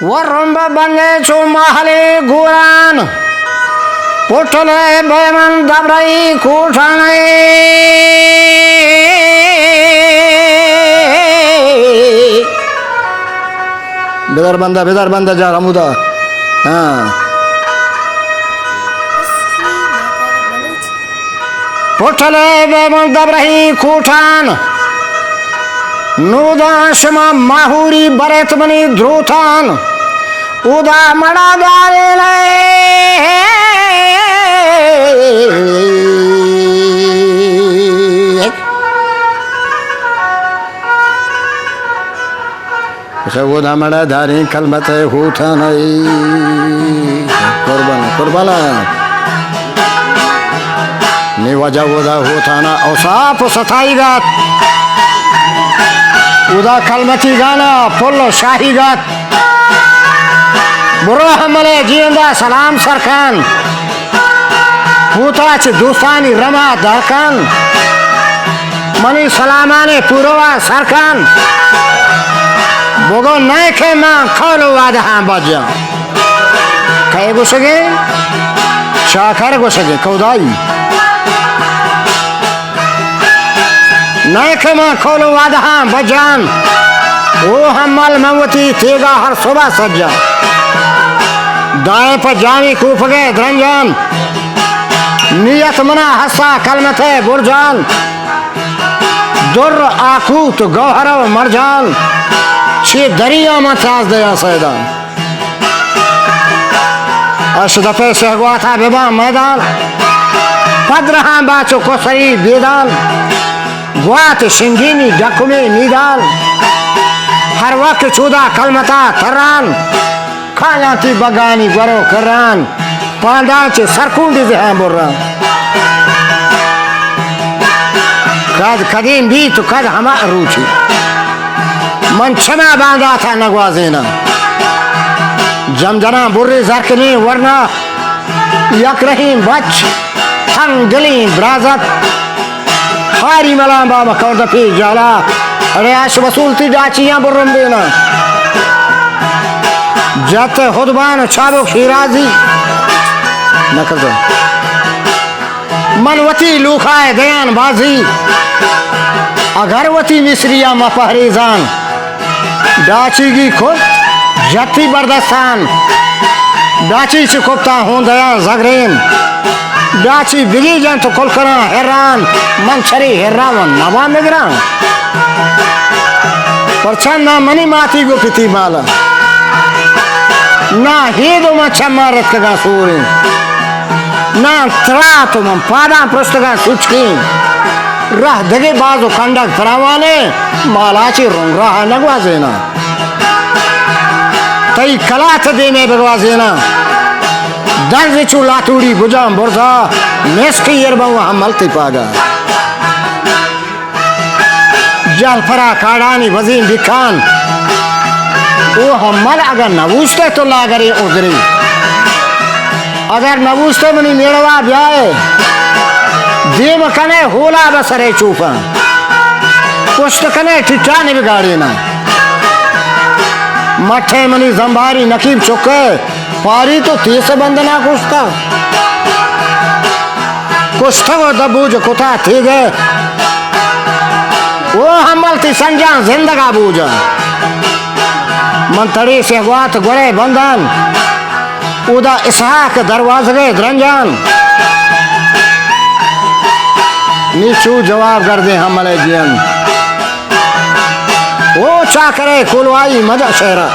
Warumba bange chumahale guran Putale beman dabrai kutanai Bedar banda ja ramuda Putale beman dabrai kutan Nuda shima mahuri baret mani dhrutan Uda mada gaile Uda mada dari kalmate hutanai Kurbana Ni wajah uda hutana Ausap sataigat Uda kalmati gana pullo shahigat Burro hamale jienda salam sarkan Puta ch dostani rama darkan Mani salamane purwa sarkan Bogo naike ma khalo wadahan bajja Kay gusage Shakar gusage kaudai Nike में खोलो वादहां बजान वो हमल मवती तेगा हर सुबह सज्जा दाएं पर जामी कूफ गए धरंजान नियत मना हस्सा कलमत है बुरजान दुर आकूत गौहर मरजान छे दरिया में त्रास दया सैदान अशदफे से हुआ था बेबा मैदान पदरहां बाचो Kosari बेदान Guat singini dakume nidal Har waqt chuda kalmata taran Khayanti bagani garo karan Pandache sarkundi zehan burran Kad kadim bhi to kad hama ruchi Man chama banda tha nagwazena Jamjana burri zarkini warna Yak rahim bach Thang dilin brazat Hari malam baba kau tapi jala, ada asbasul tidak cian berumbena. Jatuh khudban chabuk shirazi, nak kerja. Manwati lukai dayan bazi, agarwati misriya mapahrizan. Daci gi khud jati bardastan, daci cukupta hondayan zagren. Daci bigi janto kolkana heran manchari herawan nawa megran Percana mani mati go piti mala Na hido ma chamarat kaga suri Na trato man pada prostaga suchki Rah dage bazo kandak farawane Malachi rungraha nagwazena Tai kalata de me bagwazena Darze chula turi bujam borza neski yerba hamal tipaga jal fara kadani wazin dikan o hamal agar navuste to lagare udri agar navuste mani melwa byaye dem kane hola basare chupa kushta kane titane bigade na mathe mani zambari nakib chokke पारी तो तीस बंदना कुछ वो दबूज कुथा थी गए वो हमल थी संजान जिंदगा बूझ मंतरी से वात गोरे बंधन उदा इसहाक दरवाजे गए धरंजान नीचू जवाब कर दे हमले जियन वो चाकरे कुलवाई मजा शेरा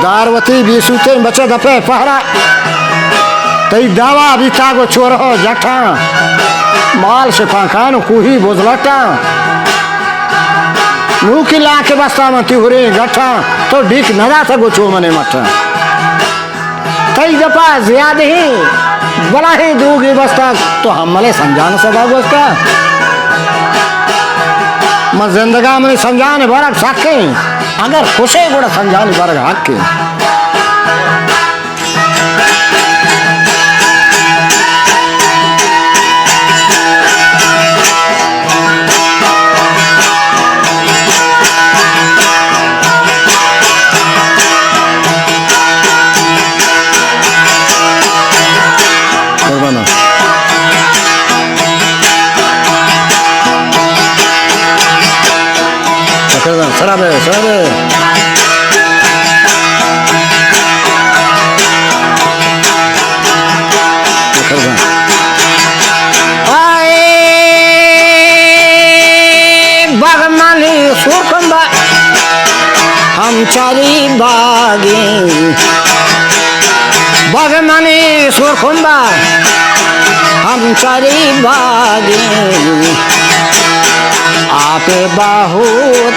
दारवती बीसूते बचे दफे पहरा तई दावा अभी तागो चोर हो जठा माल से पाखान कुही बोझलटा मुँह की ला के बस्ता में तिहुरे गठा तो डीक नजा था गोचो मने मठा तई दफा ज्यादा ही बड़ा ही दूगी बस्ता तो हम मले समझान सदा बस्ता मैं जिंदगा में समझाने बरक सके अगर खुशे गुड़ा समझाने बरक हक के सराबे सराबे बगमनी सुखंबा हम चारी बागे बगमनी सुखंबा हम चारी बागे आपे बाहू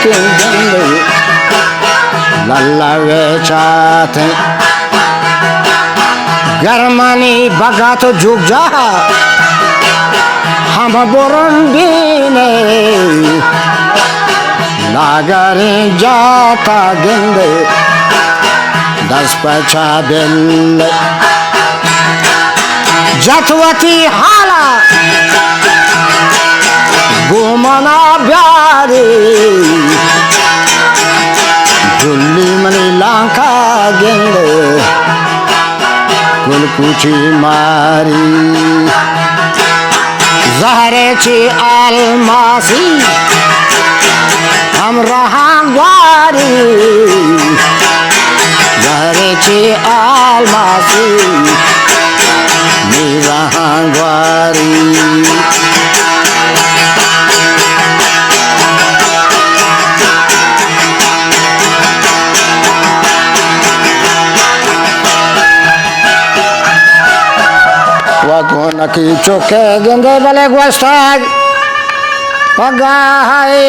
तीन लल्ला वे चाहते गरमानी बगा तो झुक जा हम बोरन बीने नागरे जाता गिंदे 10 पैसा बिल जतवती हाला घूमना प्यारे झुल्ली मनी लांका गिंदे कुल पूछी मारी जहरे ची आलमासी हम रहा ग्वारी जहरे ची आलमासी मैं रहा Gwari Wagona ki choke gende bale gwastag pagahay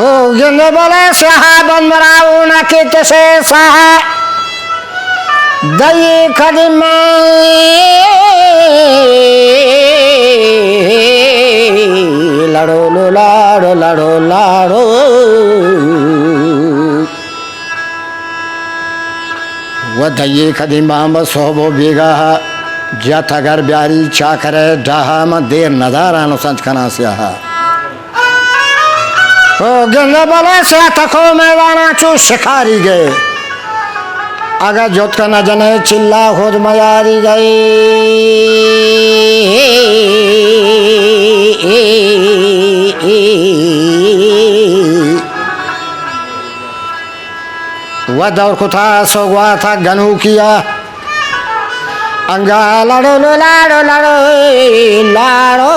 oh gende bale sahaban marauna kita se sah dayi kadimai लाड़ो लो लाड़ो लाड़ो लाड़ो वधये खदिमा सोबो बेगा जथगर ब्यारी चाकरे डाहा म देर नदारानो संचकना से ओ गंगा बले से तको मैदाना चू शिकारी गए अगर जोत का न जने चिल्ला खुद मयारी गई वह दौर को था सोगवा था गनु किया अंगा लाड़ो लो लाड़ो लाड़ो लाड़ो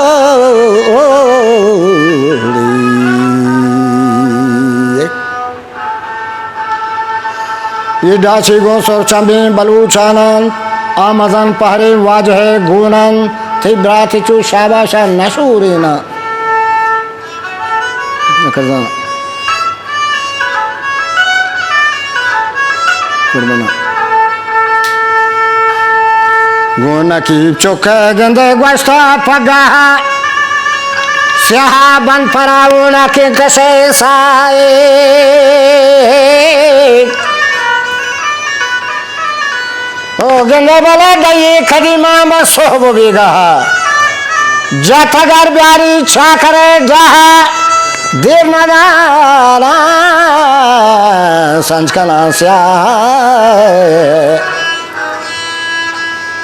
ये डाची गो सोरचामी बलूचानन आमजन पहरे वाजह गुणन थी ब्राथी चू शाबाशा नशूरीना नकरजा कुर्बाना गुना की चौके गंदे ग्वास्ता पगा स्याहा बन पराउना के कसे साए ओ गंगे बले गई खदीमा में सोहबो बेगा जथगर ब्यारी छाकरे जहा देव नदारा संचकना स्या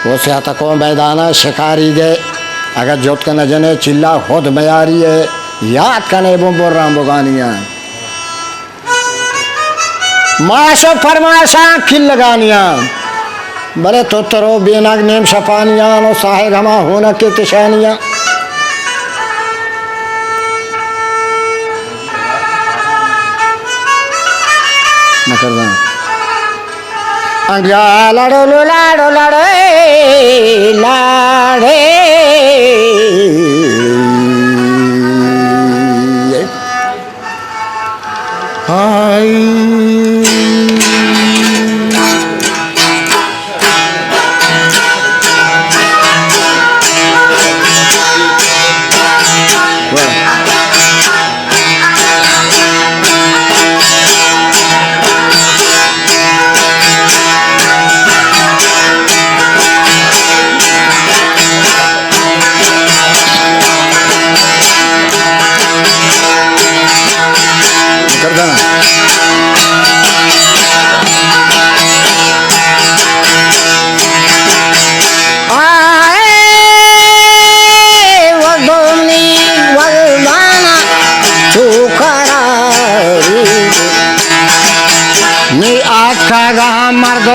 वो स्या तको मैदाना शिकारी गए अगर जोत का न जने चिल्ला खुद मयारी है याद कने बोल राम बोगानिया माशो फरमाशा खिल लगानिया बड़े तो तरो बेनाग नेम शपानिया नो साहे घमा होना के तिशानिया नकरदा अंगा लाड़ो लो लाड़ो लाड़े लाड़े हाय मर्द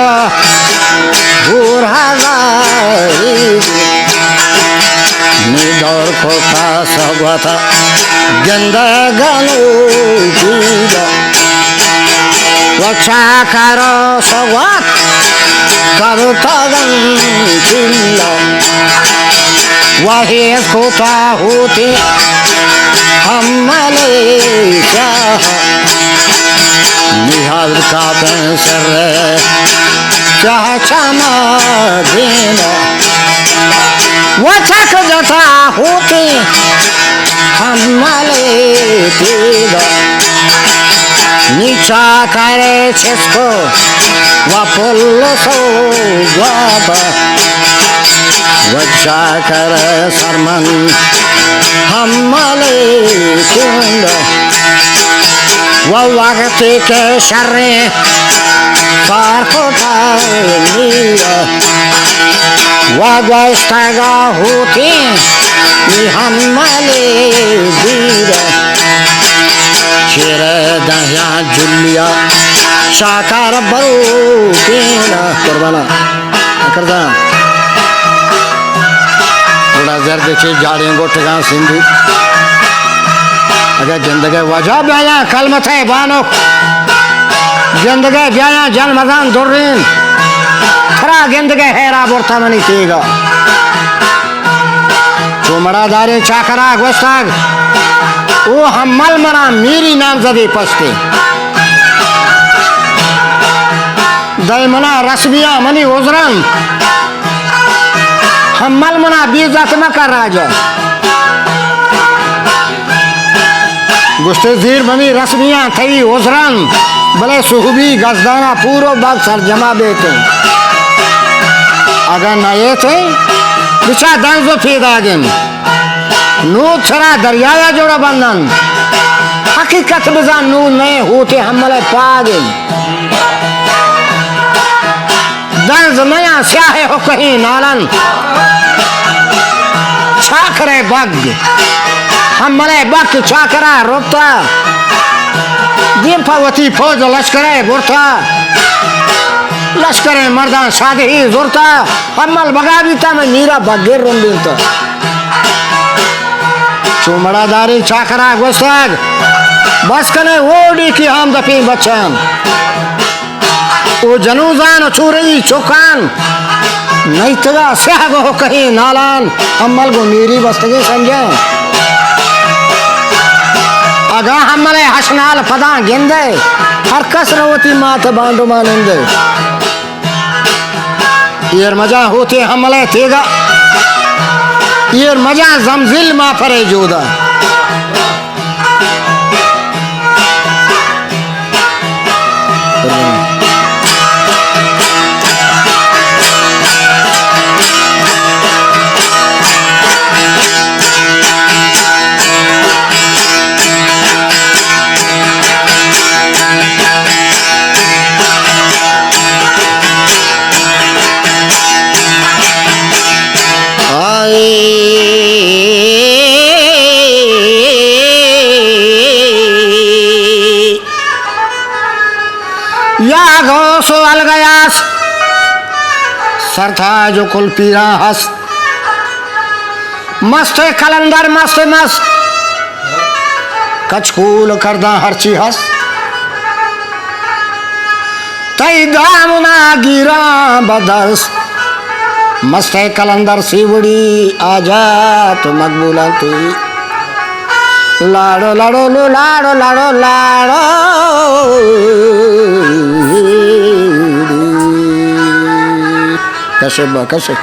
निदर खोता सगत गंद गनु रक्षा कर सगत करुतगन वही खोता होते हमले निहार का पैसर चाह चमा देना वचक जता होते हमले देगा नीचा करे छिसको वपुल्लो सो गाता वचा करे सरमन हमले कुंड वक्त के शर्रे सारकोता नीरा वगस्तगा होते हमले दीरा चिरे दहिया जुलिया साकार बरू केना कुर्बाना करदा थोड़ा जर देखे जाड़े गोटगा सिंधु अगर जिंदगी वजह ब्याया कल मथे बानो जिंदगी ब्याया जल मदान दुर्रीन खरा जिंदगी हैरा बोरता मनी तेगा चुमड़ा दारे चाकरा गोस्ताग ओ हमल मना मेरी नाम जदे पस्ते दयमना रसबिया मनी उजरन हमल मना बीजात मका राजा गुस्ते जीर मनी रसबिया थई उजरन भले सुहबी गजदाना पूरो बाग सर जमा बेते अगर न ये थे बिछा दंजो फेदागन नू छरा दरियाया जोड़ा बंधन हकीकत बिजा नू नए होते हमले पागल दंज नया स्याहे हो कहीं नालन छाकरे बग हमले बग छाकरा रोकता दीपावती फौज लश्करे बुरता लश्करे मर्दान शादी ही जोरता हमल बगा बीता में नीरा बगेर रोन देता चुमड़ा दारी चाकरा गोस्ताग बस कने ओडी की हम दफी बच्चन ओ जनूजान चूरई चौकान नहीं तगा सहगो हो कहीं नालान हमल गो मेरी बस्तगी समझे अगा हमले हसनाल पदा गेंदे हर कसरवती मात बांडो मानेंदे ये मजा होते हमले तेगा ये मजा जमजिल मा फरे जोदा या घोसो अलगयास सरथा जो कुल पीरा हस मस्त कलंदर मस्त मस्त कचकूल करदा हरची हस तई दामुना गिरा बदस मस्त कलंदर सीवड़ी आजा तो मकबूला तू लाड़ो लाड़ो लो लाड़ो लाड़ो लाड़ो कैसे